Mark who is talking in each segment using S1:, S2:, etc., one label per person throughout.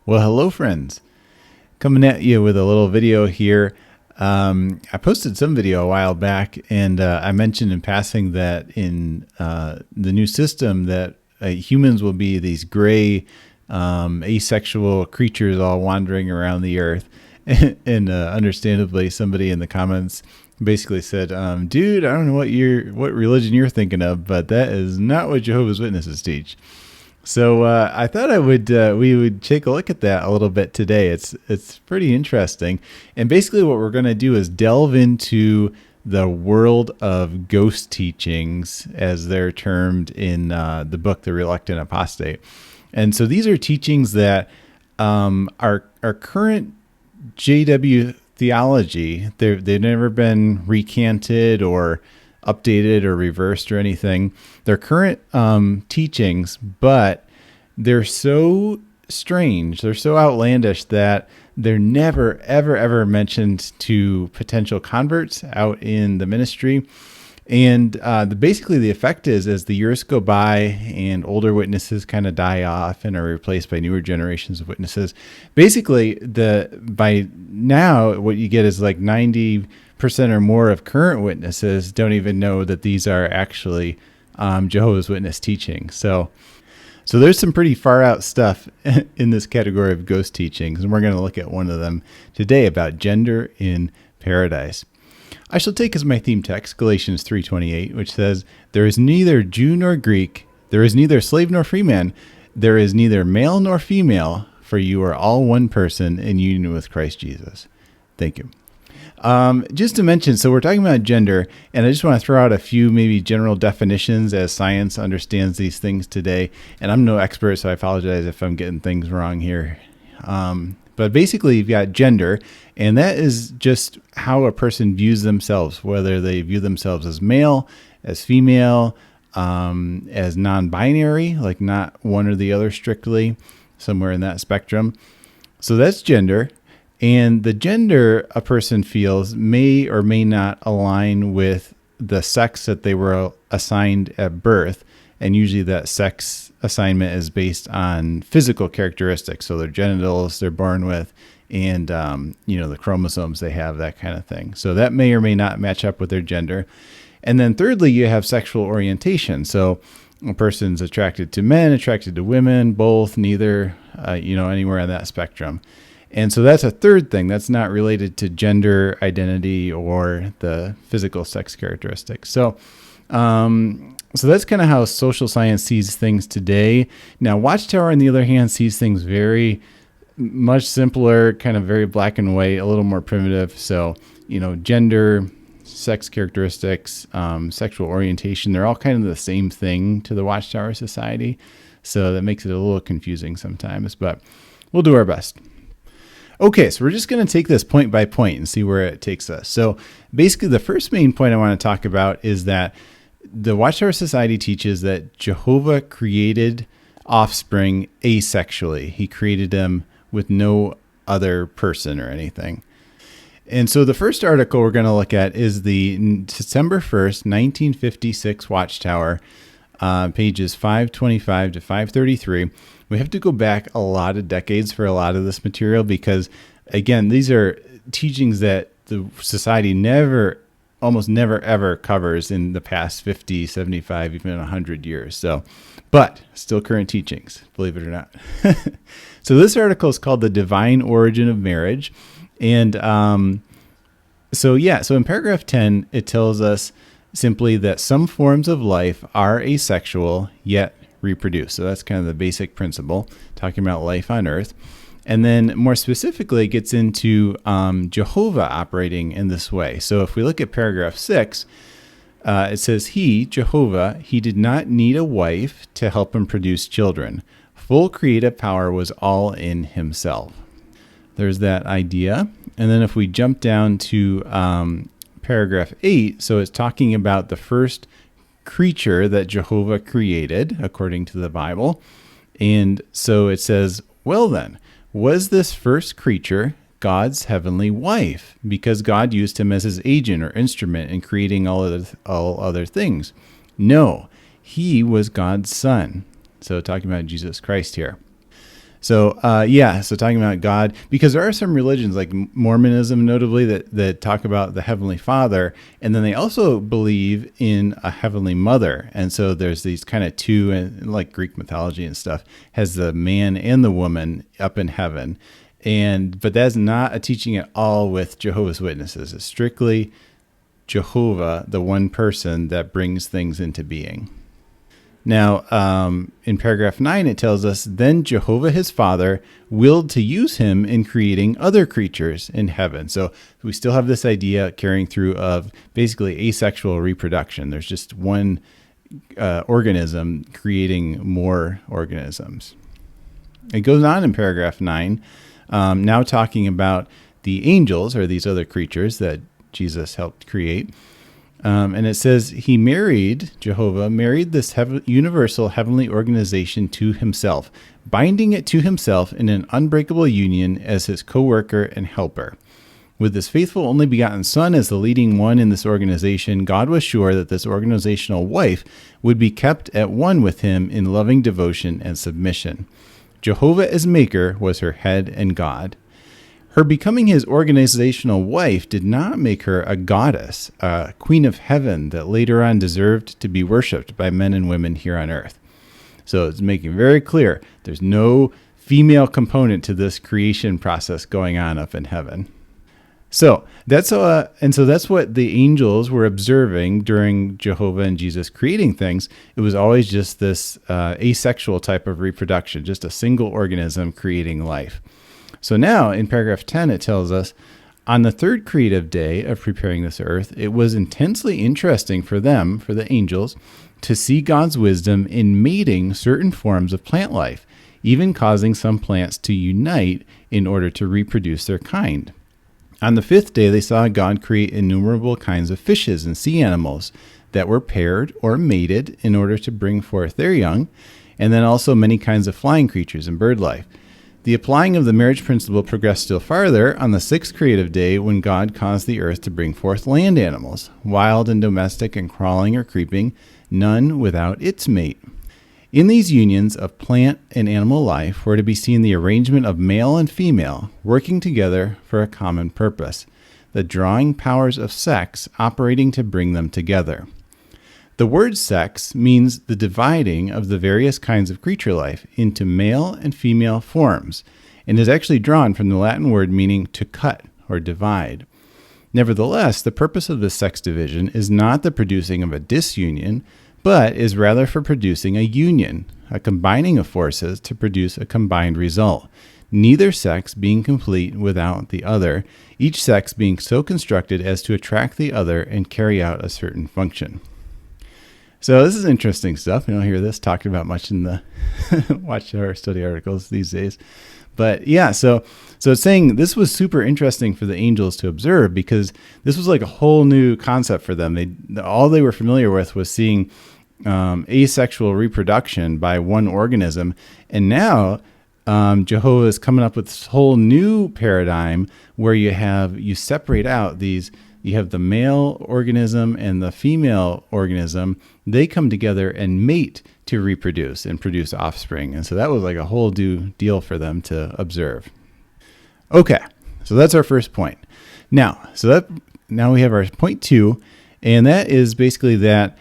S1: Well, hello, friends. Coming at you with a little video here. I posted some video a while back, and I mentioned in passing that in the new system that humans will be these gray, asexual creatures all wandering around the earth. And understandably, somebody in the comments basically said, dude, I don't know what religion you're thinking of, but that is not what Jehovah's Witnesses teach. So I thought we would take a look at that a little bit today. It's pretty interesting. And basically what we're going to do is delve into the world of ghost teachings, as they're termed in the book, The Reluctant Apostate. And so these are teachings that our current JW theology, they've never been recanted or updated or reversed or anything. They're current teachings, but they're so strange, they're so outlandish that they're never, ever mentioned to potential converts out in the ministry. And basically the effect is, as the years go by and older witnesses kind of die off and are replaced by newer generations of witnesses, basically by now what you get is like 90% or more of current witnesses don't even know that these are actually Jehovah's Witness teaching. So there's some pretty far out stuff in this category of ghost teachings, and we're going to look at one of them today about gender in paradise. I shall take as my theme text Galatians 3:28, which says, "There is neither Jew nor Greek, there is neither slave nor free man, there is neither male nor female, for you are all one person in union with Christ Jesus." Thank you. Just to mention, so we're talking about gender, and I just want to throw out a few maybe general definitions as science understands these things today. And I'm no expert, so I apologize if I'm getting things wrong here. But basically, you've got gender, and that is just how a person views themselves, whether they view themselves as male, as female, as non-binary, like not one or the other strictly, somewhere in that spectrum. So that's gender. And the gender a person feels may or may not align with the sex that they were assigned at birth. And usually that sex assignment is based on physical characteristics. So their genitals they're born with and, the chromosomes they have, that kind of thing. So that may or may not match up with their gender. And then thirdly, you have sexual orientation. So a person's attracted to men, attracted to women, both, neither, anywhere on that spectrum. And so that's a third thing that's not related to gender identity or the physical sex characteristics. So that's kind of how social science sees things today. Now, Watchtower, on the other hand, sees things very much simpler, kind of very black and white, a little more primitive. So, gender, sex characteristics, sexual orientation, they're all kind of the same thing to the Watchtower Society. So that makes it a little confusing sometimes, but we'll do our best. Okay, so we're just going to take this point by point and see where it takes us. So basically, the first main point I want to talk about is that the Watchtower Society teaches that Jehovah created offspring asexually. He created them with no other person or anything. And so the first article we're going to look at is the December 1st, 1956 Watchtower, pages 525 to 533. We have to go back a lot of decades for a lot of this material because, again, these are teachings that the society almost never, ever covers in the past 50, 75, even 100 years. But still current teachings, believe it or not. So this article is called The Divine Origin of Marriage. And so in paragraph 10, it tells us simply that some forms of life are asexual, yet reproduce. So that's kind of the basic principle, talking about life on earth. And then more specifically, it gets into Jehovah operating in this way. So if we look at paragraph 6, it says, Jehovah, he did not need a wife to help him produce children. Full creative power was all in himself. There's that idea. And then if we jump down to paragraph 8, so it's talking about the first creature that Jehovah created, according to the Bible. And so it says, well then, was this first creature God's heavenly wife? Because God used him as his agent or instrument in creating all other things. No, he was God's son. So talking about Jesus Christ here. So talking about God, because there are some religions like Mormonism, notably, that talk about the Heavenly Father, and then they also believe in a Heavenly Mother. And so there's these kind of two, and like Greek mythology and stuff, has the man and the woman up in heaven. But that's not a teaching at all with Jehovah's Witnesses. It's strictly Jehovah, the one person that brings things into being. Now, in paragraph 9, it tells us, then Jehovah his Father willed to use him in creating other creatures in heaven. So we still have this idea carrying through of basically asexual reproduction. There's just one organism creating more organisms. It goes on in paragraph 9, now talking about the angels, or these other creatures that Jesus helped create. And it says, Jehovah married this universal heavenly organization to himself, binding it to himself in an unbreakable union as his co-worker and helper. With this faithful only begotten Son as the leading one in this organization, God was sure that this organizational wife would be kept at one with him in loving devotion and submission. Jehovah as maker was her head and God. Her becoming his organizational wife did not make her a goddess, a queen of heaven that later on deserved to be worshipped by men and women here on earth. So it's making very clear there's no female component to this creation process going on up in heaven. So that's what the angels were observing during Jehovah and Jesus creating things. It was always just this asexual type of reproduction, just a single organism creating life. So now in paragraph 10, it tells us, on the third creative day of preparing this earth, it was intensely interesting for them, for the angels, to see God's wisdom in mating certain forms of plant life, even causing some plants to unite in order to reproduce their kind. On the fifth day, they saw God create innumerable kinds of fishes and sea animals that were paired or mated in order to bring forth their young, and then also many kinds of flying creatures and bird life. The applying of the marriage principle progressed still farther on the sixth creative day, when God caused the earth to bring forth land animals, wild and domestic and crawling or creeping, none without its mate. In these unions of plant and animal life were to be seen the arrangement of male and female working together for a common purpose, the drawing powers of sex operating to bring them together. The word sex means the dividing of the various kinds of creature life into male and female forms, and is actually drawn from the Latin word meaning to cut or divide. Nevertheless, the purpose of this sex division is not the producing of a disunion, but is rather for producing a union, a combining of forces to produce a combined result, neither sex being complete without the other, each sex being so constructed as to attract the other and carry out a certain function. So this is interesting stuff. You don't hear this talked about much in the Watchtower study articles these days. But yeah, so it's saying this was super interesting for the angels to observe, because this was like a whole new concept for them. All they were familiar with was seeing asexual reproduction by one organism. And now Jehovah is coming up with this whole new paradigm where you separate out these. You have the male organism and the female organism. They come together and mate to reproduce and produce offspring. And so that was like a whole new deal for them to observe. Okay, so that's our first point. Now we have our point 2, and that is basically that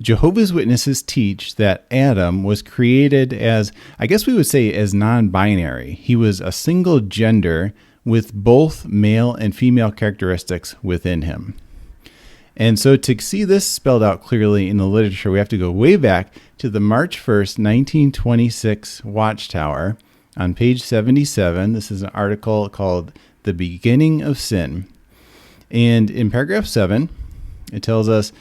S1: Jehovah's Witnesses teach that Adam was created as, I guess we would say, as non-binary. He was a single gender with both male and female characteristics within him. And so to see this spelled out clearly in the literature, we have to go way back to the March 1st, 1926 Watchtower on page 77. This is an article called The Beginning of Sin. And in paragraph 7, it tells us,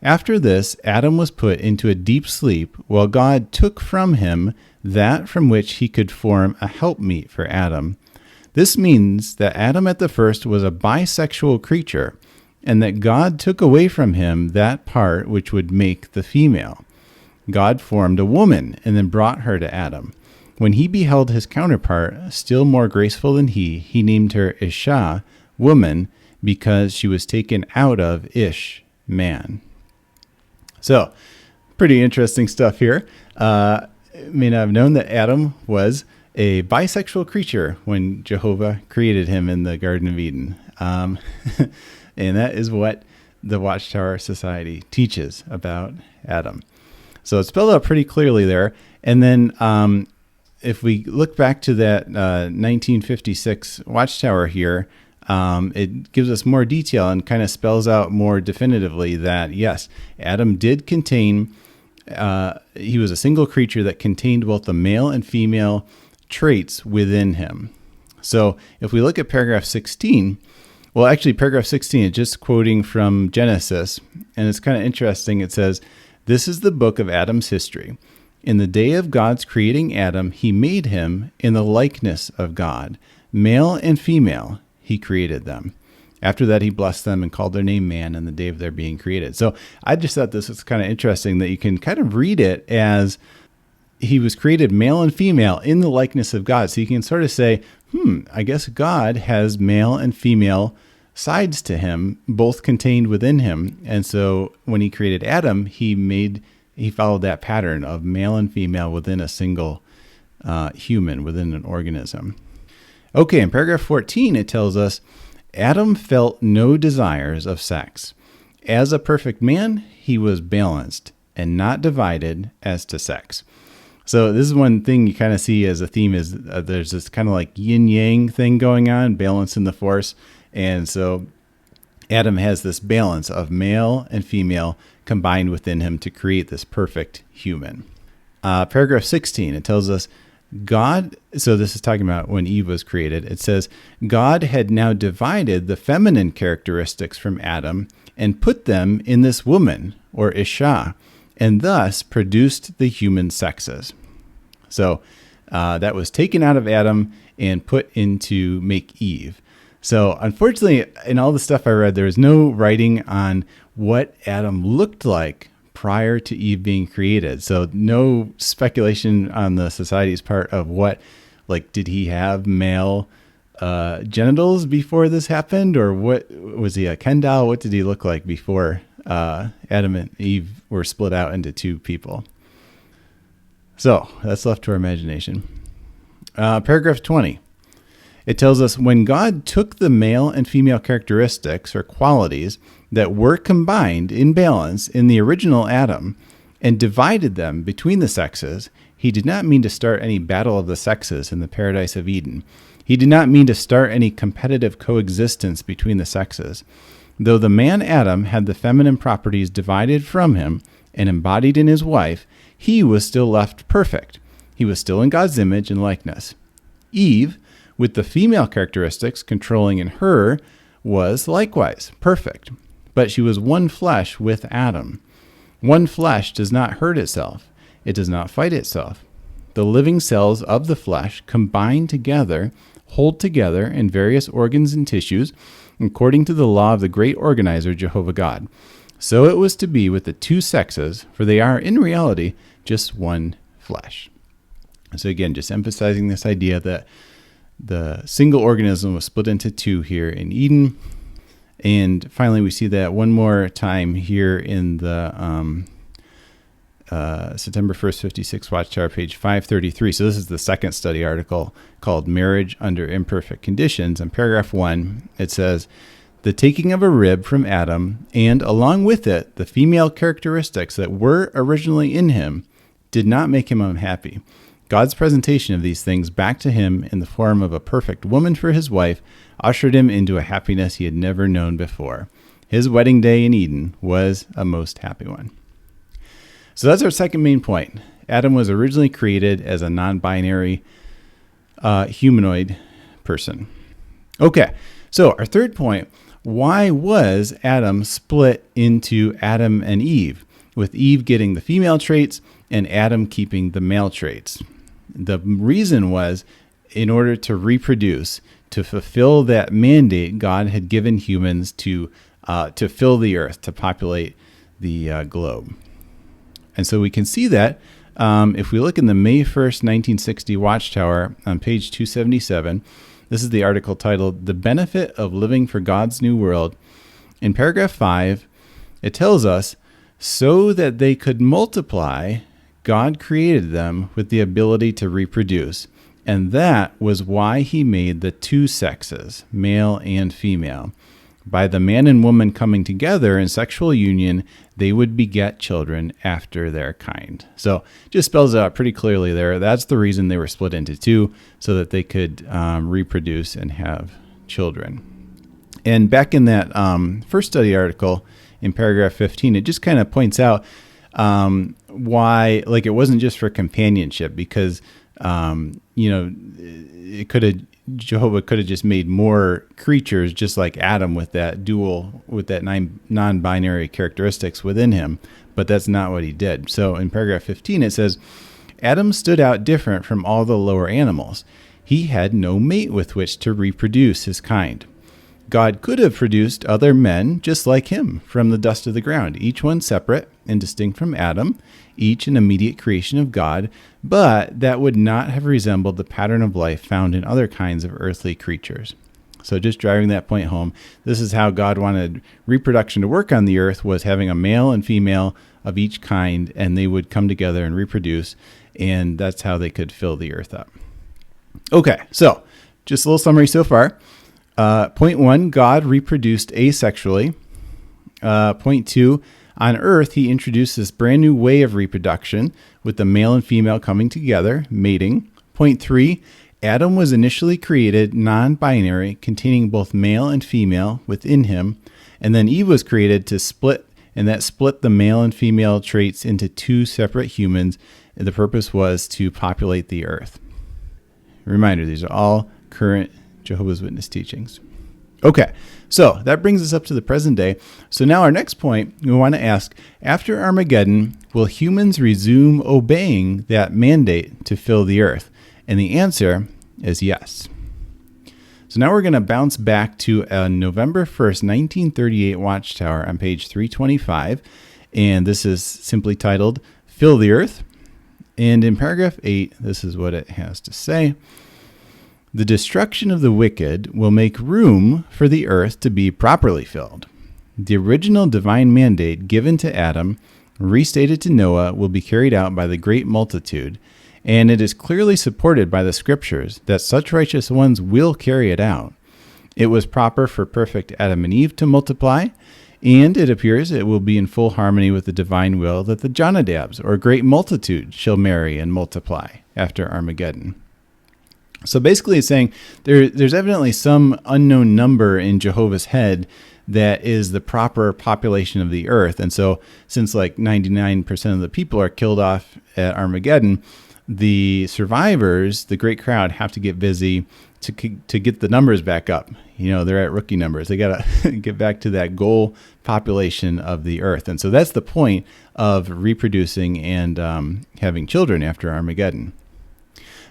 S1: after this, Adam was put into a deep sleep, while God took from him that from which he could form a helpmeet for Adam. This means that Adam at the first was a bisexual creature, and that God took away from him that part which would make the female. God formed a woman and then brought her to Adam. When he beheld his counterpart, still more graceful than he named her Isha, woman, because she was taken out of Ish, man. So, pretty interesting stuff here. You may not have known that Adam was a bisexual creature when Jehovah created him in the Garden of Eden. And that is what the Watchtower Society teaches about Adam. So it's spelled out pretty clearly there. And then if we look back to that 1956 Watchtower here, it gives us more detail and kind of spells out more definitively that, yes, Adam did contain, he was a single creature that contained both the male and female traits within him. So if we look at paragraph 16, well, actually paragraph 16 is just quoting from Genesis, and it's kind of interesting. It says, "This is the book of Adam's history. In the day of God's creating Adam, he made him in the likeness of God. Male and female, he created them. After that, he blessed them and called their name man in the day of their being created." So I just thought this was kind of interesting that you can kind of read it as he was created male and female in the likeness of God. So you can sort of say, I guess God has male and female sides to him, both contained within him. And so when he created Adam, he followed that pattern of male and female within a single human, within an organism. Okay, in paragraph 14, it tells us, Adam felt no desires of sex. As a perfect man, he was balanced and not divided as to sex. So this is one thing you kind of see as a theme is there's this kind of like yin-yang thing going on, balance in the force. And so Adam has this balance of male and female combined within him to create this perfect human. Paragraph 16, it tells us God, so this is talking about when Eve was created. It says, God had now divided the feminine characteristics from Adam and put them in this woman, or Isha, and thus produced the human sexes. So that was taken out of Adam and put into make Eve. So unfortunately, in all the stuff I read, there was no writing on what Adam looked like prior to Eve being created. So no speculation on the society's part of what, like, did he have male genitals before this happened? Or what, was he a Ken doll? What did he look like before Adam and Eve were split out into two people? So that's left to our imagination. Paragraph 20. It tells us when God took the male and female characteristics or qualities that were combined in balance in the original Adam and divided them between the sexes, he did not mean to start any battle of the sexes in the paradise of Eden. He did not mean to start any competitive coexistence between the sexes. Though the man Adam had the feminine properties divided from him and embodied in his wife, he was still left perfect. He was still in God's image and likeness. Eve, with the female characteristics controlling in her, was likewise perfect, but she was one flesh with Adam. One flesh does not hurt itself. It does not fight itself. The living cells of the flesh combine together, hold together in various organs and tissues, according to the law of the great organizer, Jehovah God. So it was to be with the two sexes, for they are in reality just one flesh. So again, just emphasizing this idea that the single organism was split into two here in Eden. And finally, we see that one more time here in the September 1st, 56 Watchtower, page 533. So this is the second study article called Marriage Under Imperfect Conditions. In paragraph 1, it says, the taking of a rib from Adam, and along with it, the female characteristics that were originally in him, did not make him unhappy. God's presentation of these things back to him in the form of a perfect woman for his wife ushered him into a happiness he had never known before. His wedding day in Eden was a most happy one. So that's our second main point. Adam was originally created as a non-binary humanoid person. Okay, so our third point, why was Adam split into Adam and Eve, with Eve getting the female traits and Adam keeping the male traits? The reason was in order to reproduce, to fulfill that mandate God had given humans to fill the earth, to populate the globe. And so we can see that if we look in the May 1st, 1960 Watchtower on page 277, this is the article titled, The Benefit of Living for God's New World. In paragraph 5, it tells us, so that they could multiply, God created them with the ability to reproduce, And that was why he made the two sexes, male and female. By the man and woman coming together in sexual union, they would beget children after their kind. So just spells it out pretty clearly there. That's the reason they were split into two, so that they could reproduce and have children. And back in that first study article in paragraph 15, it just kind of points out why, like, it wasn't just for companionship, because, Jehovah could have just made more creatures just like Adam with that non-binary characteristics within him, but that's not what he did. So in paragraph 15, it says, Adam stood out different from all the lower animals. He had no mate with which to reproduce his kind. God could have produced other men just like him from the dust of the ground, each one separate and distinct from Adam, each an immediate creation of God, but that would not have resembled the pattern of life found in other kinds of earthly creatures. So just driving that point home, this is how God wanted reproduction to work on the earth, was having a male and female of each kind, and they would come together and reproduce, and that's how they could fill the earth up. Okay, so just a little summary so far. Point 1, God reproduced asexually. Point 2, on earth, he introduced this brand new way of reproduction with the male and female coming together, mating. Point 3, Adam was initially created non-binary, containing both male and female within him. And then Eve was created to split, and that split the male and female traits into two separate humans. And the purpose was to populate the earth. Reminder, these are all current Jehovah's Witness teachings. Okay, so that brings us up to the present day. So now our next point, we want to ask, after Armageddon, will humans resume obeying that mandate to fill the earth? And the answer is yes. So now we're going to bounce back to a November 1st, 1938 Watchtower on page 325. And this is simply titled, Fill the Earth. And in paragraph 8, this is what it has to say. The destruction of the wicked will make room for the earth to be properly filled. The original divine mandate given to Adam, restated to Noah, will be carried out by the great multitude, and it is clearly supported by the scriptures that such righteous ones will carry it out. It was proper for perfect Adam and Eve to multiply, and it appears it will be in full harmony with the divine will that the Jonadabs, or great multitude, shall marry and multiply after Armageddon. So basically it's saying there's evidently some unknown number in Jehovah's head that is the proper population of the earth. And so since like 99% of the people are killed off at Armageddon, the survivors, the great crowd, have to get busy to get the numbers back up. They're at rookie numbers. They got to get back to that goal population of the earth. And so that's the point of reproducing and having children after Armageddon.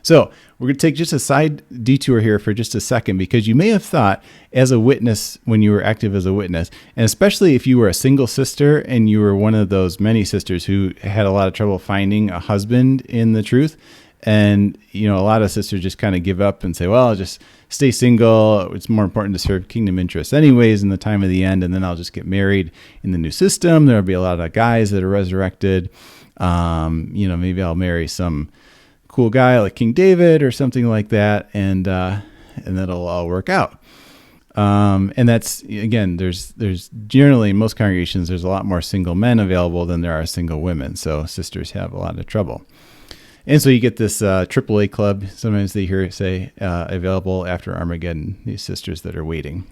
S1: So we're going to take just a side detour here for just a second, because you may have thought as a witness, when you were active as a witness, and especially if you were a single sister and you were one of those many sisters who had a lot of trouble finding a husband in the truth. And, a lot of sisters just kind of give up and say, well, I'll just stay single. It's more important to serve kingdom interests anyways in the time of the end. And then I'll just get married in the new system. There'll be a lot of guys that are resurrected. Maybe I'll marry some cool guy like King David or something like that, and that'll all work out. And that's, again, there's generally in most congregations there's a lot more single men available than there are single women, so sisters have a lot of trouble. And so you get this AAA club, sometimes they hear it say, available after Armageddon, these sisters that are waiting.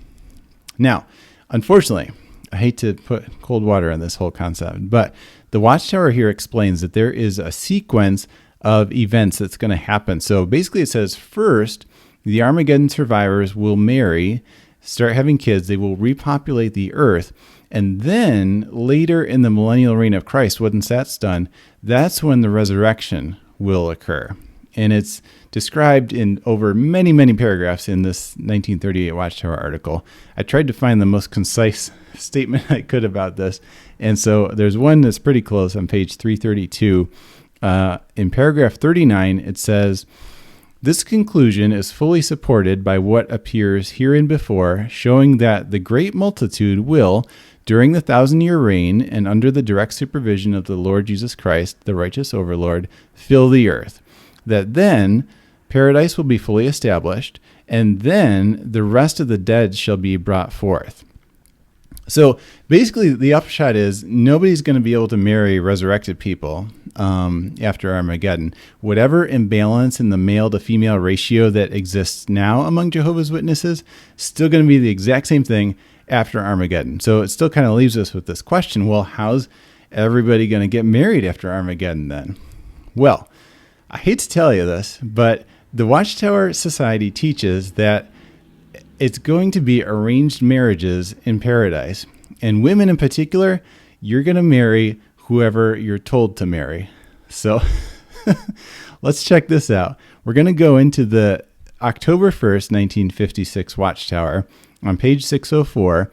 S1: Now, unfortunately, I hate to put cold water on this whole concept, but the Watchtower here explains that there is a sequence of events that's going to happen. So basically it says, first, the Armageddon survivors will marry, start having kids, they will repopulate the earth, and then later in the millennial reign of Christ, once that's done, that's when the resurrection will occur. And it's described in over many, many paragraphs in this 1938 Watchtower article. I tried to find the most concise statement I could about this. And so there's one that's pretty close on page 332. In paragraph 39, it says, this conclusion is fully supported by what appears hereinbefore, showing that the great multitude will, during the 1,000-year reign and under the direct supervision of the Lord Jesus Christ, the righteous overlord, fill the earth. That then paradise will be fully established, and then the rest of the dead shall be brought forth. So basically, the upshot is nobody's going to be able to marry resurrected people after Armageddon. Whatever imbalance in the male to female ratio that exists now among Jehovah's Witnesses, still going to be the exact same thing after Armageddon. So it still kind of leaves us with this question, well, how's everybody going to get married after Armageddon then? Well, I hate to tell you this, but the Watchtower Society teaches that it's going to be arranged marriages in paradise. And women in particular, you're going to marry whoever you're told to marry. So let's check this out. We're going to go into the October 1st, 1956 Watchtower on page 604.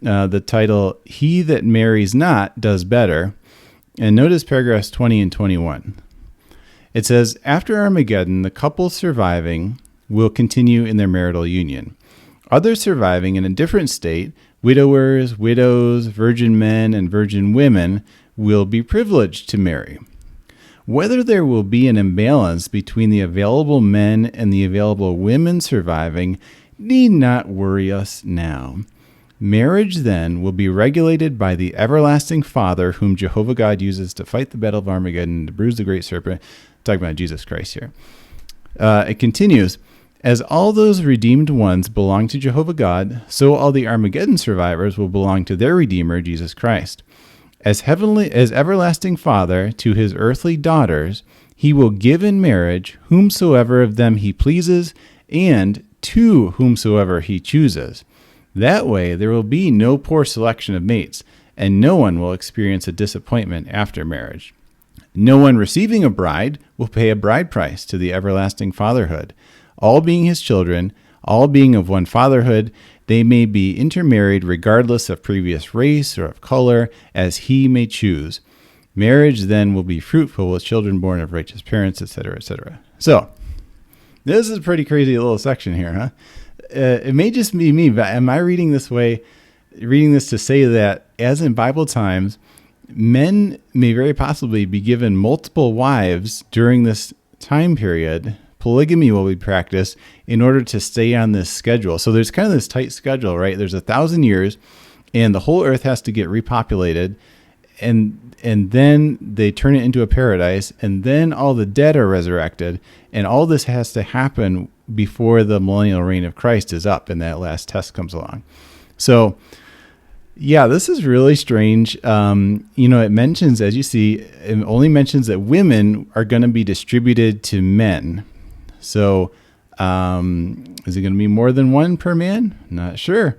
S1: The title, He That Marries Not Does Better. And notice paragraphs 20 and 21. It says, after Armageddon, the couple surviving will continue in their marital union. Others surviving in a different state, widowers, widows, virgin men, and virgin women, will be privileged to marry. Whether there will be an imbalance between the available men and the available women surviving need not worry us now. Marriage, then, will be regulated by the everlasting Father whom Jehovah God uses to fight the battle of Armageddon and to bruise the great serpent. I'm talking about Jesus Christ here. It continues, as all those redeemed ones belong to Jehovah God, so all the Armageddon survivors will belong to their Redeemer, Jesus Christ. As everlasting Father to his earthly daughters, he will give in marriage whomsoever of them he pleases, and to whomsoever he chooses. That way there will be no poor selection of mates, and no one will experience a disappointment after marriage. No one receiving a bride will pay a bride price to the everlasting fatherhood. All being his children, all being of one fatherhood, they may be intermarried regardless of previous race or of color, as he may choose. Marriage then will be fruitful with children born of righteous parents, etc., etc. So, this is a pretty crazy little section here, huh? It may just be me, but am I reading this to say that, as in Bible times, men may very possibly be given multiple wives during this time period? Polygamy will be practiced in order to stay on this schedule. So there's kind of this tight schedule, right? There's 1,000 years, and the whole earth has to get repopulated, and then they turn it into a paradise, and then all the dead are resurrected, and all this has to happen before the millennial reign of Christ is up and that last test comes along. So, yeah, this is really strange. It mentions, as you see, it only mentions that women are going to be distributed to men. So, is it going to be more than one per man? Not sure.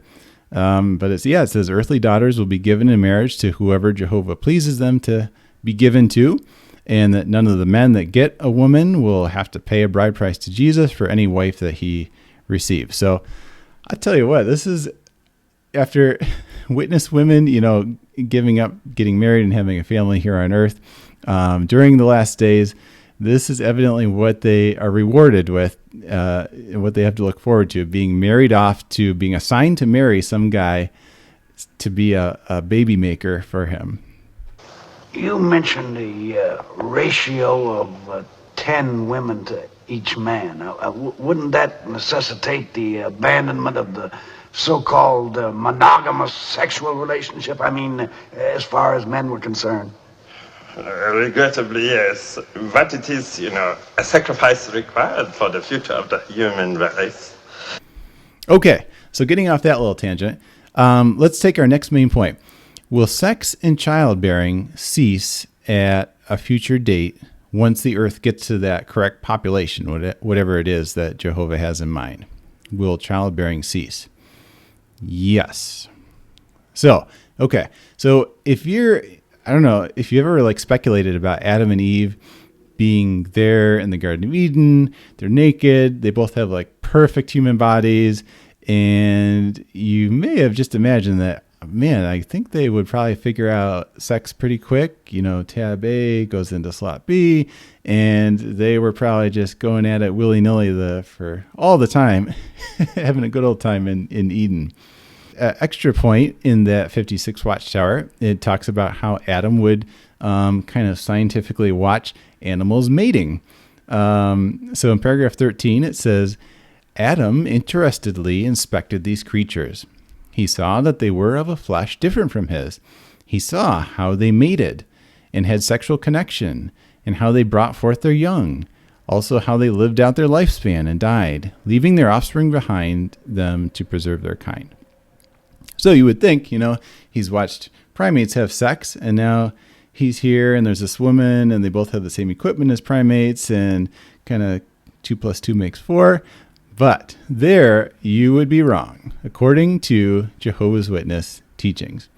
S1: But it says earthly daughters will be given in marriage to whoever Jehovah pleases them to be given to, and that none of the men that get a woman will have to pay a bride price to Jesus for any wife that he receives. So I tell you what, this is after witness women, giving up, getting married and having a family here on earth during the last days. This is evidently what they are rewarded with, what they have to look forward to, being married off to being assigned to marry some guy to be a baby maker for him.
S2: You mentioned the ratio of 10 women to each man. Wouldn't that necessitate the abandonment of the so-called monogamous sexual relationship? I mean, as far as men were concerned.
S3: Regrettably, yes. But it is, a sacrifice required for the future of the human race.
S1: Okay, so getting off that little tangent, let's take our next main point. Will sex and childbearing cease at a future date once the earth gets to that correct population, whatever it is that Jehovah has in mind? Will childbearing cease? Yes. So, okay. So if you ever speculated about Adam and Eve being there in the Garden of Eden, they're naked, they both have perfect human bodies, and you may have just imagined that, man, I think they would probably figure out sex pretty quick. Tab A goes into slot B, and they were probably just going at it willy-nilly for all the time, having a good old time in Eden. Extra point in that 56 Watchtower, it talks about how Adam would kind of scientifically watch animals mating. So in paragraph 13, it says, Adam interestedly inspected these creatures. He saw that they were of a flesh different from his. He saw how they mated and had sexual connection, and how they brought forth their young, also how they lived out their lifespan and died, leaving their offspring behind them to preserve their kind. So you would think, he's watched primates have sex, and now he's here, and there's this woman, and they both have the same equipment as primates, and kind of 2 + 2 makes 4. But there you would be wrong, according to Jehovah's Witness teachings.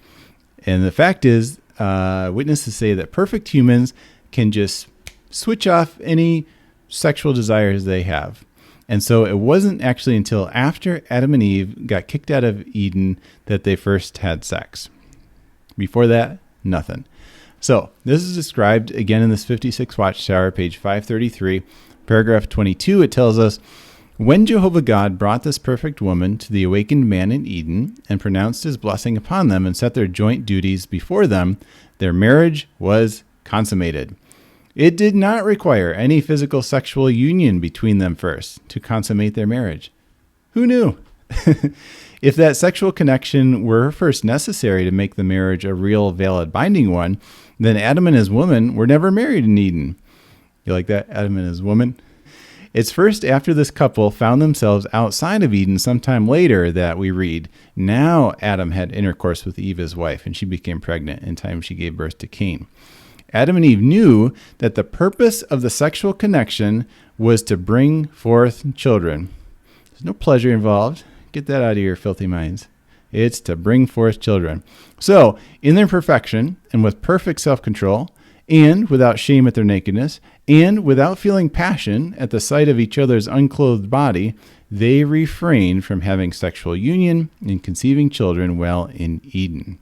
S1: And the fact is, witnesses say that perfect humans can just switch off any sexual desires they have. And so it wasn't actually until after Adam and Eve got kicked out of Eden that they first had sex. Before that, nothing. So this is described again in this 56 Watchtower, page 533, paragraph 22. It tells us, when Jehovah God brought this perfect woman to the awakened man in Eden and pronounced his blessing upon them and set their joint duties before them, their marriage was consummated. It did not require any physical sexual union between them first to consummate their marriage. Who knew? If that sexual connection were first necessary to make the marriage a real, valid, binding one, then Adam and his woman were never married in Eden. You like that? Adam and his woman? It's first after this couple found themselves outside of Eden sometime later that we read, now Adam had intercourse with Eve, his wife, and she became pregnant in time she gave birth to Cain. Adam and Eve knew that the purpose of the sexual connection was to bring forth children. There's no pleasure involved. Get that out of your filthy minds. It's to bring forth children. So, in their perfection and with perfect self-control, and without shame at their nakedness, and without feeling passion at the sight of each other's unclothed body, they refrained from having sexual union and conceiving children while in Eden.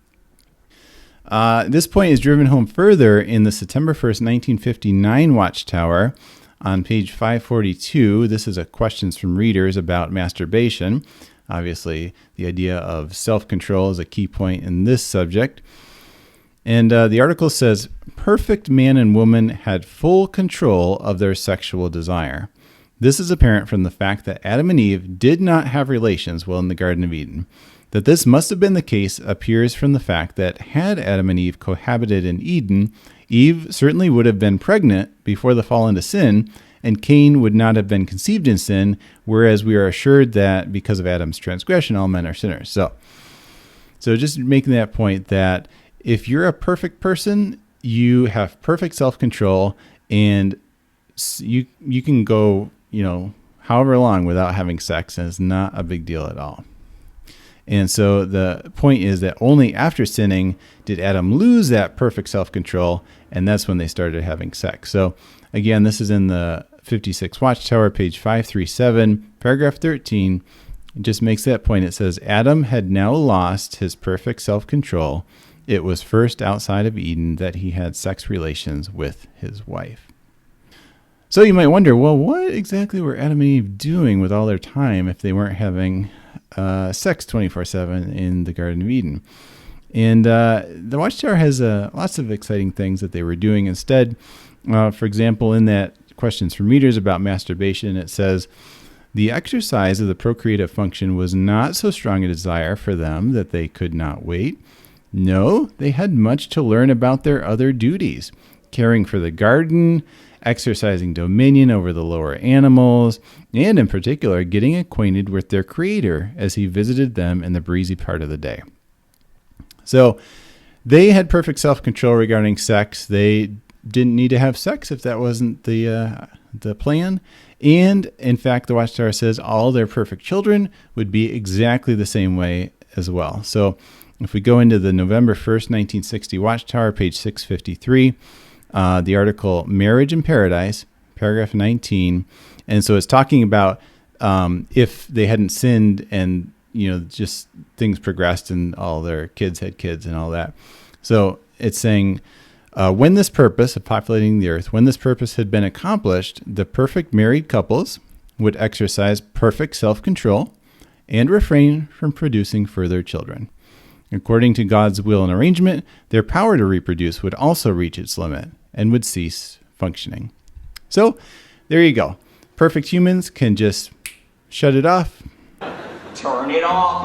S1: This point is driven home further in the September 1st, 1959 Watchtower on page 542. This is a questions from readers about masturbation. Obviously, the idea of self-control is a key point in this subject. And the article says, perfect man and woman had full control of their sexual desire. This is apparent from the fact that Adam and Eve did not have relations while in the Garden of Eden. That this must have been the case appears from the fact that had Adam and Eve cohabited in Eden, Eve certainly would have been pregnant before the fall into sin, and Cain would not have been conceived in sin, whereas we are assured that because of Adam's transgression, all men are sinners. So just making that point that if you're a perfect person, you have perfect self-control, and you can go, however long without having sex, and it's not a big deal at all. And so the point is that only after sinning did Adam lose that perfect self-control, and that's when they started having sex. So again, this is in the 56 Watchtower, page 537, paragraph 13. It just makes that point. It says, Adam had now lost his perfect self-control. It was first outside of Eden that he had sex relations with his wife. So you might wonder, well, what exactly were Adam and Eve doing with all their time if they weren't having sex 24/7 in the Garden of Eden? And the Watchtower has lots of exciting things that they were doing instead. For example, in that questions from readers about masturbation, it says, the exercise of the procreative function was not so strong a desire for them that they could not wait. No, they had much to learn about their other duties, caring for the garden, exercising dominion over the lower animals, and in particular, getting acquainted with their Creator as he visited them in the breezy part of the day. So they had perfect self-control regarding sex. They didn't need to have sex if that wasn't the plan. And in fact, the Watchtower says all their perfect children would be exactly the same way as well. So if we go into the November 1st, 1960 Watchtower, page 653, the article Marriage in Paradise, paragraph 19. And so it's talking about if they hadn't sinned and, just things progressed and all their kids had kids and all that. So it's saying, when this purpose of populating the earth, when this purpose had been accomplished, the perfect married couples would exercise perfect self-control and refrain from producing further children. According to God's will and arrangement, their power to reproduce would also reach its limit and would cease functioning. So there you go. Perfect humans can just shut it off.
S4: Turn it off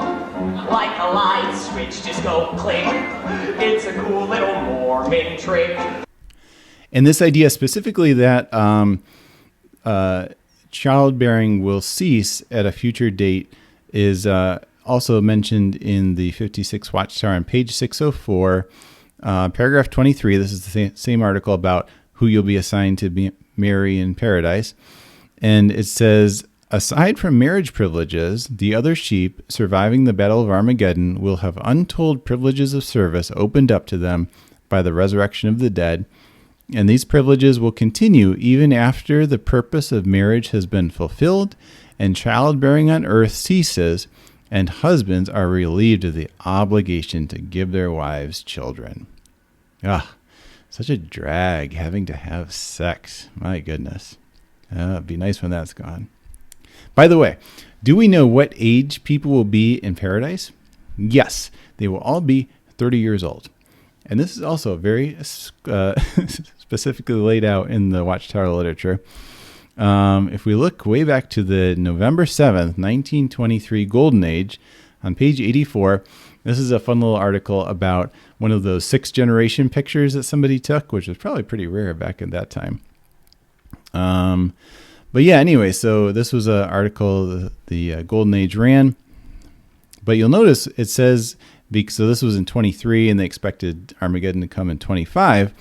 S4: like a light switch, just go click. It's a cool little Mormon trick.
S1: And this idea specifically that childbearing will cease at a future date is also mentioned in the 56 Watchtower on page 604, paragraph 23. This is the same article about who you'll be assigned to marry in paradise. And it says, aside from marriage privileges, the other sheep surviving the Battle of Armageddon will have untold privileges of service opened up to them by the resurrection of the dead, and these privileges will continue even after the purpose of marriage has been fulfilled and childbearing on earth ceases, and husbands are relieved of the obligation to give their wives children. Such a drag having to have sex. My goodness. It'd be nice when that's gone. By the way, do we know what age people will be in paradise? Yes, they will all be 30 years old. And this is also very specifically laid out in the Watchtower literature. If we look way back to the November 7th, 1923 Golden Age, on page 84, this is a fun little article about one of those 6th generation pictures that somebody took, which was probably pretty rare back at that time. But yeah, anyway, so this was an article the Golden Age ran. But you'll notice it says, so this was in 23 and they expected Armageddon to come in 25.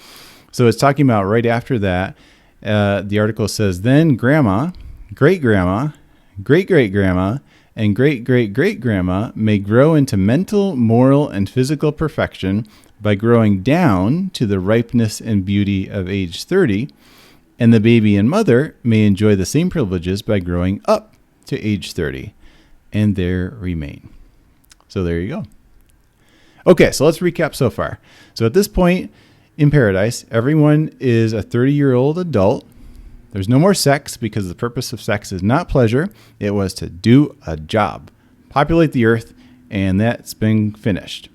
S1: So it's talking about right after that. The article says, then grandma, great-grandma, great-great-grandma, and great-great-great-grandma may grow into mental, moral, and physical perfection by growing down to the ripeness and beauty of age 30, and the baby and mother may enjoy the same privileges by growing up to age 30, and there remain. So there you go. Okay, so let's recap so far. So at this point in paradise, everyone is a 30-year-old adult. There's no more sex because the purpose of sex is not pleasure. It was to do a job, populate the earth, and that's been finished.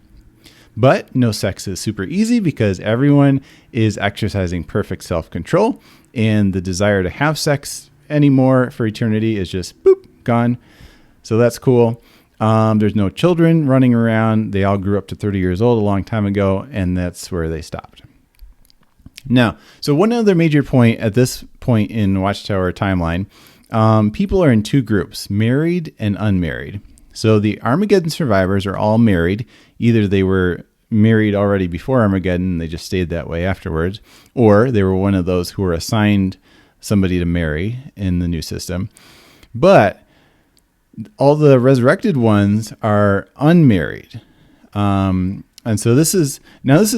S1: But no sex is super easy because everyone is exercising perfect self-control, and the desire to have sex anymore for eternity is just boop, gone. So that's cool. There's no children running around. They all grew up to 30 years old a long time ago, and that's where they stopped. Now, so one other major point at this point in Watchtower timeline, people are in two groups, married and unmarried. So the Armageddon survivors are all married. Either they were married already before Armageddon and they just stayed that way afterwards, or they were one of those who were assigned somebody to marry in the new system. But all the resurrected ones are unmarried. And so this is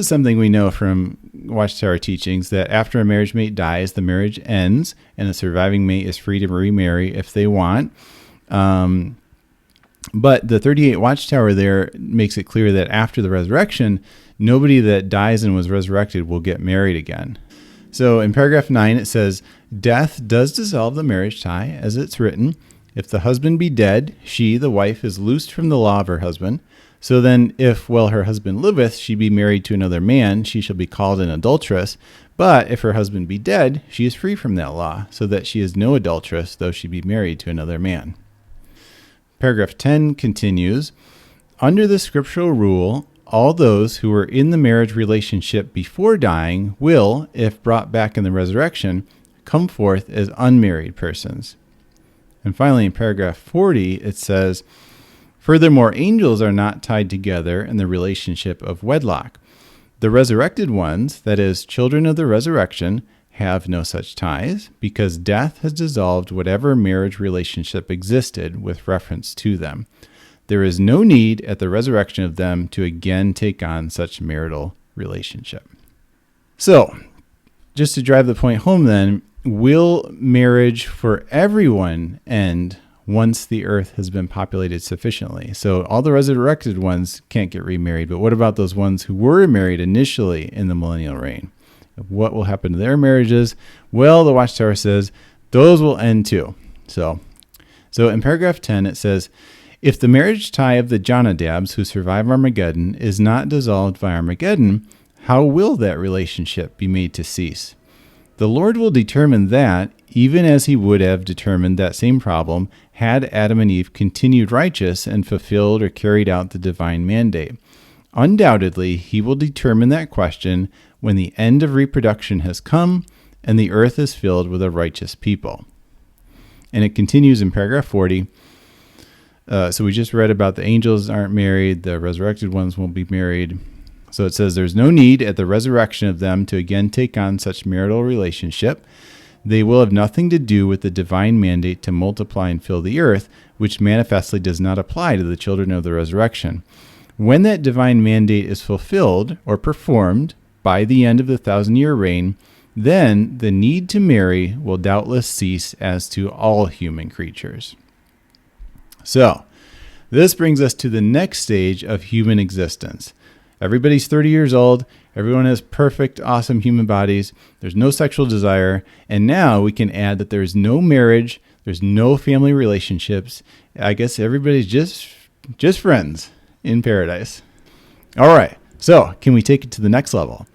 S1: something we know from Watchtower teachings, that after a marriage mate dies, the marriage ends and the surviving mate is free to remarry if they want. But the 38 Watchtower there makes it clear that after the resurrection, nobody that dies and was resurrected will get married again. So in paragraph 9, it says, death does dissolve the marriage tie, as it's written. If the husband be dead, she, the wife, is loosed from the law of her husband. So then, if while her husband liveth, she be married to another man, she shall be called an adulteress. But if her husband be dead, she is free from that law, so that she is no adulteress, though she be married to another man. Paragraph 10 continues, under the scriptural rule, all those who were in the marriage relationship before dying will, if brought back in the resurrection, come forth as unmarried persons. And finally, in paragraph 40, it says, furthermore, angels are not tied together in the relationship of wedlock. The resurrected ones, that is, children of the resurrection, have no such ties, because death has dissolved whatever marriage relationship existed with reference to them. There is no need at the resurrection of them to again take on such marital relationship. So, just to drive the point home then, will marriage for everyone end once the earth has been populated sufficiently? So all the resurrected ones can't get remarried, but what about those ones who were married initially in the millennial reign? What will happen to their marriages? Well, the Watchtower says those will end too. So in paragraph 10, it says, if the marriage tie of the Jonadabs who survive Armageddon is not dissolved by Armageddon, how will that relationship be made to cease? The Lord will determine that, even as he would have determined that same problem had Adam and Eve continued righteous and fulfilled or carried out the divine mandate. Undoubtedly, he will determine that question when the end of reproduction has come and the earth is filled with a righteous people. And it continues in paragraph 40. So we just read about the angels aren't married, the resurrected ones won't be married. So it says there's no need at the resurrection of them to again take on such marital relationship. They will have nothing to do with the divine mandate to multiply and fill the earth, which manifestly does not apply to the children of the resurrection. When that divine mandate is fulfilled or performed by the end of the 1,000-year reign, then the need to marry will doubtless cease as to all human creatures. So, this brings us to the next stage of human existence. Everybody's 30 years old. Everyone has perfect, awesome human bodies. There's no sexual desire. And now we can add that there's no marriage. There's no family relationships. I guess everybody's just friends in paradise. All right. So can we take it to the next level?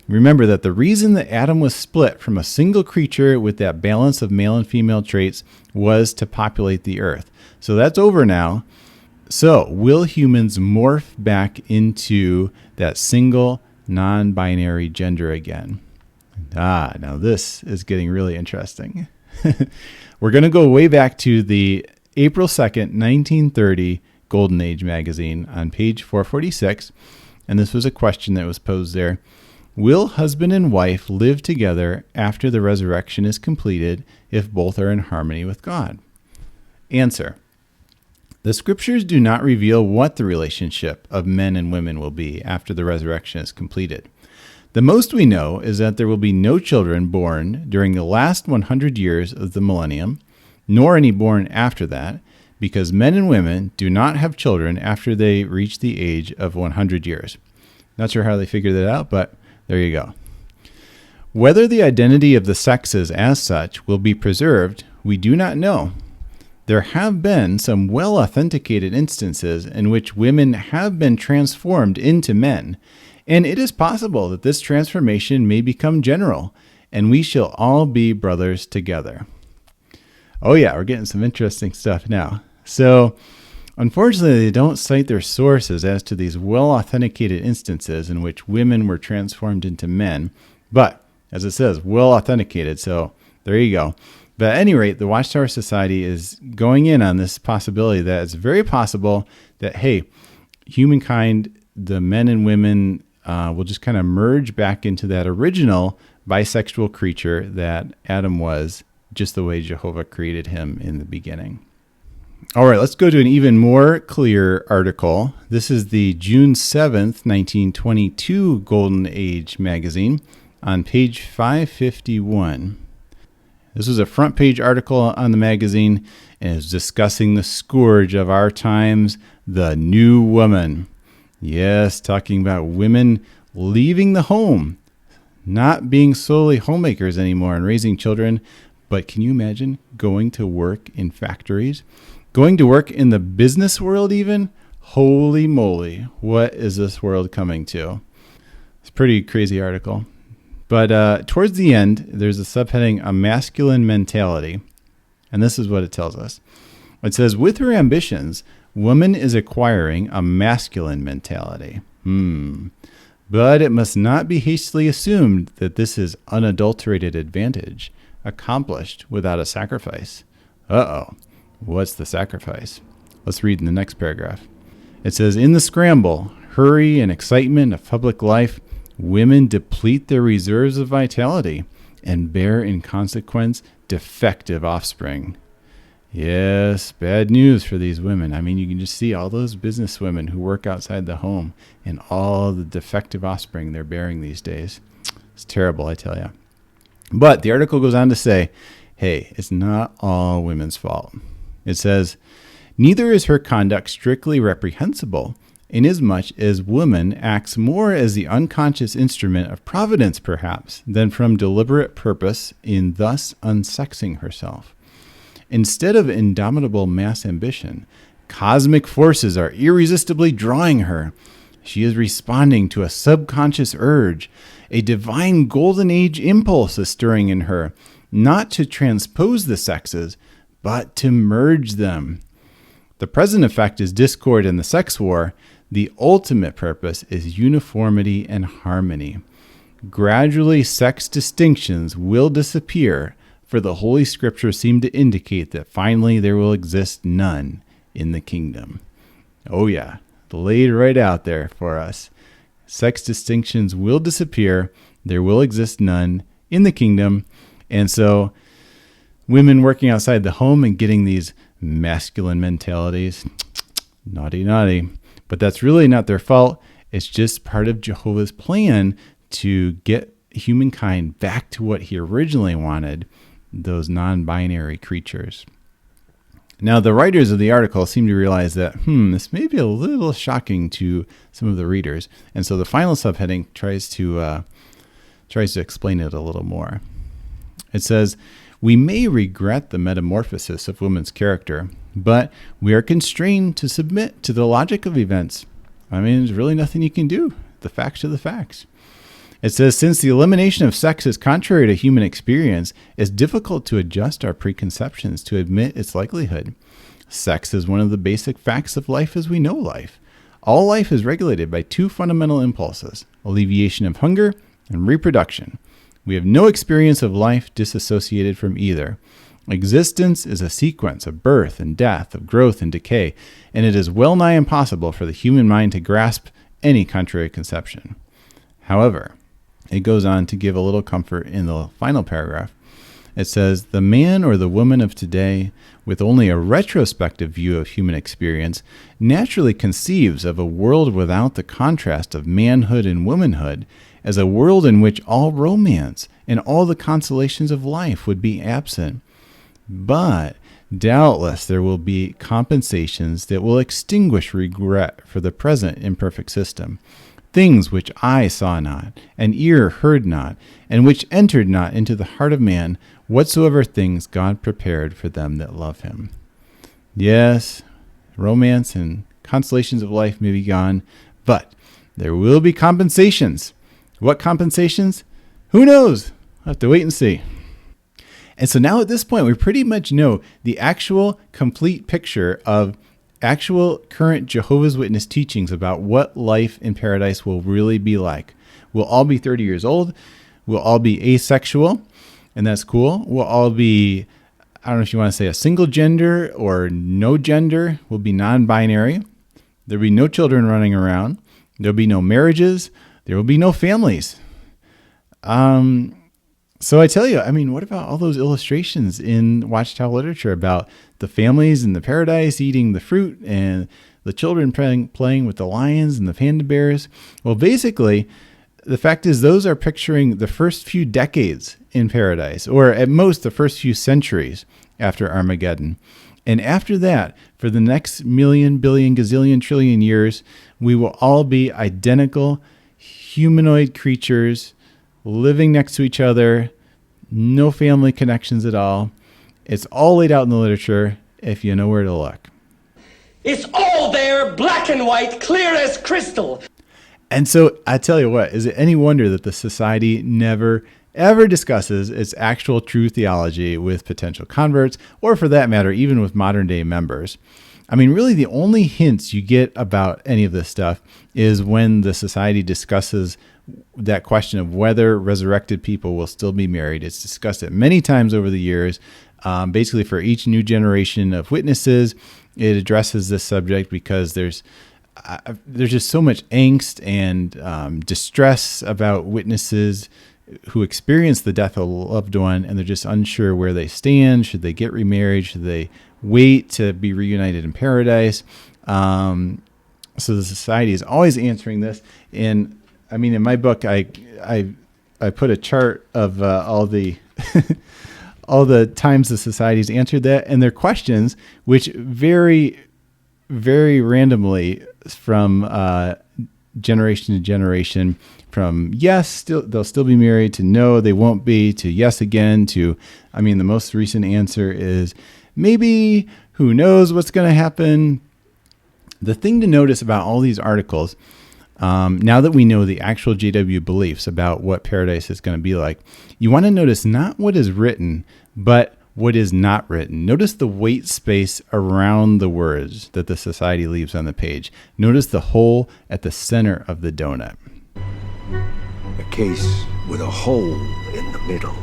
S1: Remember that the reason that Adam was split from a single creature with that balance of male and female traits was to populate the earth. So that's over now. So will humans morph back into that single non-binary gender again? Now this is getting really interesting. We're going to go way back to the April 2nd, 1930 Golden Age magazine on page 446. And this was a question that was posed there. Will husband and wife live together after the resurrection is completed if both are in harmony with God? Answer. The scriptures do not reveal what the relationship of men and women will be after the resurrection is completed. The most we know is that there will be no children born during the last 100 years of the millennium, nor any born after that, because men and women do not have children after they reach the age of 100 years. Not sure how they figured that out, but there you go. Whether the identity of the sexes as such will be preserved, we do not know. There have been some well-authenticated instances in which women have been transformed into men, and it is possible that this transformation may become general, and we shall all be brothers together. Oh yeah, we're getting some interesting stuff now. So, unfortunately, they don't cite their sources as to these well-authenticated instances in which women were transformed into men, but, as it says, well-authenticated, so there you go. But at any rate, the Watchtower Society is going in on this possibility that it's very possible that, hey, humankind, the men and women, will just kind of merge back into that original bisexual creature that Adam was, just the way Jehovah created him in the beginning. All right, let's go to an even more clear article. This is the June 7th, 1922 Golden Age magazine on page 551. This was a front page article on the magazine, and is discussing the scourge of our times, the new woman. Yes, talking about women leaving the home, not being solely homemakers anymore and raising children, but can you imagine going to work in factories? Going to work in the business world even? Holy moly, what is this world coming to? It's a pretty crazy article. But towards the end, there's a subheading, A Masculine Mentality. And this is what it tells us. It says, with her ambitions, woman is acquiring a masculine mentality. But it must not be hastily assumed that this is unadulterated advantage, accomplished without a sacrifice. Uh-oh, what's the sacrifice? Let's read in the next paragraph. It says, in the scramble, hurry, and excitement of public life, women deplete their reserves of vitality and bear in consequence defective offspring. Yes, bad news for these women. I mean, you can just see all those business women who work outside the home and all the defective offspring they're bearing these days. It's terrible, I tell you. But the article goes on to say, hey, it's not all women's fault. It says, neither is her conduct strictly reprehensible, inasmuch as woman acts more as the unconscious instrument of providence, perhaps, than from deliberate purpose in thus unsexing herself. Instead of indomitable mass ambition, cosmic forces are irresistibly drawing her. She is responding to a subconscious urge. A divine golden age impulse is stirring in her, not to transpose the sexes, but to merge them. The present effect is discord and the sex war. The ultimate purpose is uniformity and harmony. Gradually, sex distinctions will disappear, for the Holy Scriptures seem to indicate that finally there will exist none in the kingdom. Oh yeah, laid right out there for us. Sex distinctions will disappear. There will exist none in the kingdom. And so women working outside the home and getting these masculine mentalities, naughty, naughty. But that's really not their fault. It's just part of Jehovah's plan to get humankind back to what he originally wanted, those non-binary creatures. Now, the writers of the article seem to realize that, this may be a little shocking to some of the readers. And so the final subheading tries to explain it a little more. It says, we may regret the metamorphosis of woman's character, but we are constrained to submit to the logic of events. I mean, there's really nothing you can do. The facts are the facts. It says, since the elimination of sex is contrary to human experience, it's difficult to adjust our preconceptions to admit its likelihood. Sex is one of the basic facts of life as we know life. All life is regulated by two fundamental impulses, alleviation of hunger and reproduction. We have no experience of life disassociated from either. Existence is a sequence of birth and death, of growth and decay, and it is well nigh impossible for the human mind to grasp any contrary conception. However, it goes on to give a little comfort in the final paragraph. It says, the man or the woman of today, with only a retrospective view of human experience, naturally conceives of a world without the contrast of manhood and womanhood, as a world in which all romance and all the consolations of life would be absent. But doubtless there will be compensations that will extinguish regret for the present imperfect system. Things which eye saw not, and ear heard not, and which entered not into the heart of man, whatsoever things God prepared for them that love him. Yes, romance and consolations of life may be gone, but there will be compensations. What compensations? Who knows? I'll have to wait and see. And so now at this point, we pretty much know the actual complete picture of actual current Jehovah's Witness teachings about what life in paradise will really be like. We'll all be 30 years old. We'll all be asexual, and that's cool. We'll all be, I don't know if you want to say a single gender or no gender. We'll be non-binary. There'll be no children running around. There'll be no marriages. There will be no families. So I tell you, I mean, what about all those illustrations in Watchtower literature about the families in the paradise eating the fruit and the children playing with the lions and the panda bears? Well, basically, the fact is those are picturing the first few decades in paradise, or at most the first few centuries after Armageddon. And after that, for the next million, billion, gazillion, trillion years, we will all be identical humanoid creatures living next to each other, no family connections at all. It's all laid out in the literature if you know where to look.
S5: It's all there, black and white, clear as crystal.
S1: And so I tell you what, is it any wonder that the society never, ever discusses its actual true theology with potential converts, or for that matter, even with modern day members? I mean, really the only hints you get about any of this stuff is when the society discusses that question of whether resurrected people will still be married. It's discussed it many times over the years. Basically, for each new generation of witnesses, it addresses this subject because there's just so much angst and distress about witnesses who experience the death of a loved one, and they're just unsure where they stand. Should they get remarried? Should they wait to be reunited in paradise? So the society is always answering this. And I mean, in my book, I put a chart of all the all the times the society's answered that, and their questions, which vary very randomly from generation to generation, from yes, they'll still be married, to no, they won't be, to yes again, to, I mean, the most recent answer is maybe, who knows what's going to happen. The thing to notice about all these articles, Now that we know the actual JW beliefs about what paradise is going to be like, you want to notice not what is written, but what is not written. Notice the white space around the words that the society leaves on the page. Notice the hole at the center of the donut.
S6: A case with a hole in the middle.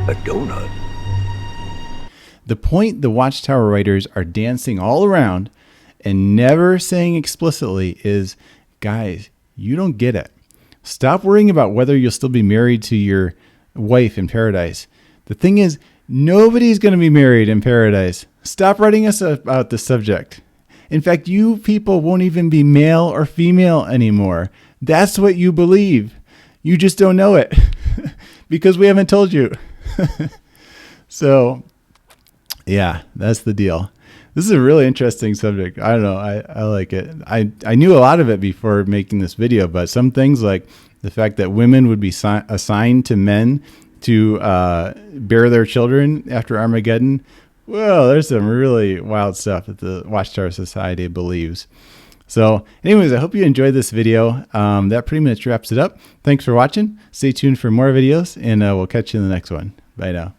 S6: A donut.
S1: The point the Watchtower writers are dancing all around and never saying explicitly is, guys, you don't get it. Stop worrying about whether you'll still be married to your wife in paradise. The thing is, nobody's going to be married in paradise. Stop writing us about this subject. In fact, you people won't even be male or female anymore. That's what you believe. You just don't know it because we haven't told you. So, yeah, that's the deal. This is a really interesting subject. I don't know. I like it. I knew a lot of it before making this video, but some things like the fact that women would be assigned to men to bear their children after Armageddon. Well, there's some really wild stuff that the Watchtower Society believes. So anyways, I hope you enjoyed this video. That pretty much wraps it up. Thanks for watching. Stay tuned for more videos, and we'll catch you in the next one. Bye now.